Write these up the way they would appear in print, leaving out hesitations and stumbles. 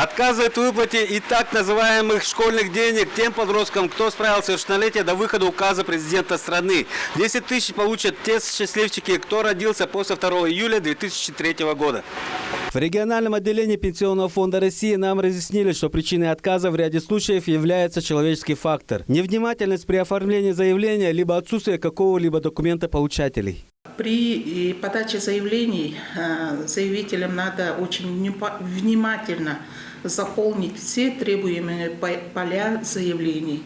отказывает в выплате и так называемых школьных денег тем подросткам, кто справился совершеннолетия до выхода указа президента страны. 10 тысяч получат те счастливчики, кто родился после 2 июля 2003 года. В региональном отделении Пенсионного фонда России нам разъяснили, что причиной отказа в ряде случаев является человеческий фактор. Невнимательность при оформлении заявления, либо отсутствие какого-либо документа получателей. При подаче заявлений заявителям надо очень внимательно заполнить все требуемые поля заявлений.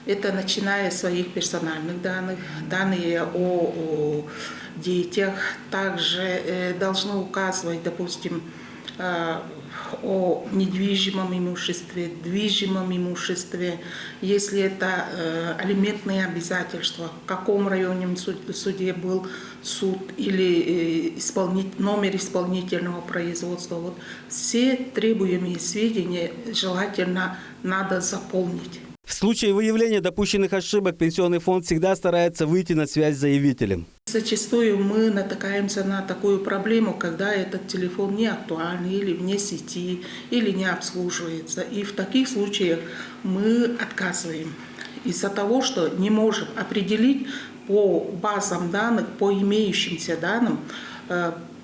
Это начиная с своих персональных данных, данные о детях, также должны указывать, допустим, о недвижимом имуществе, движимом имуществе, если это алиментные обязательства, в каком районном суде был суд или номер исполнительного производства. Вот все требуемые сведения желательно надо заполнить. В случае выявления допущенных ошибок Пенсионный фонд всегда старается выйти на связь с заявителем. Зачастую мы натыкаемся на такую проблему, когда этот телефон не актуальный или вне сети, или не обслуживается. И в таких случаях мы отказываем из-за того, что не можем определить по базам данных, по имеющимся данным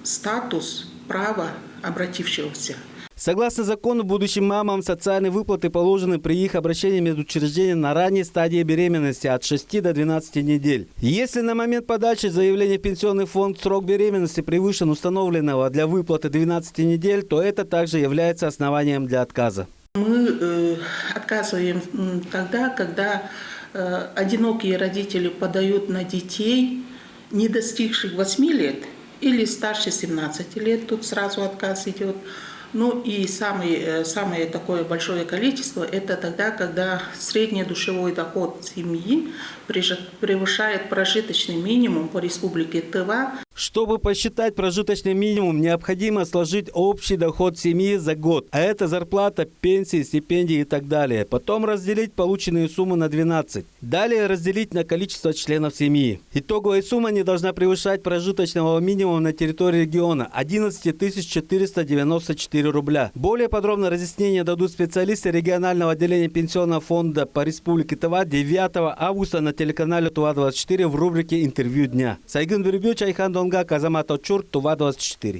статус права обратившегося. Согласно закону, будущим мамам социальные выплаты положены при их обращении в медучреждение на ранней стадии беременности от 6 до 12 недель. Если на момент подачи заявления в Пенсионный фонд срок беременности превышен установленного для выплаты 12 недель, то это также является основанием для отказа. Мы отказываем тогда, когда одинокие родители подают на детей, не достигших 8 лет или старше 17 лет, тут сразу отказ идет. Ну и самое такое большое количество – это тогда, когда средний душевой доход семьи превышает прожиточный минимум по республике Тыва. Чтобы посчитать прожиточный минимум, необходимо сложить общий доход семьи за год. А это зарплата, пенсии, стипендии и так далее. Потом разделить полученные суммы на 12. Далее разделить на количество членов семьи. Итоговая сумма не должна превышать прожиточного минимума на территории региона – 11 494 рубля. Более подробное разъяснение дадут специалисты регионального отделения Пенсионного фонда по республике Тыва 9 августа на телеканале Тува-24 в рубрике «Интервью дня». Сайгын Бирюбю, Чайхан Донга, Казамат Очур, Тува-24.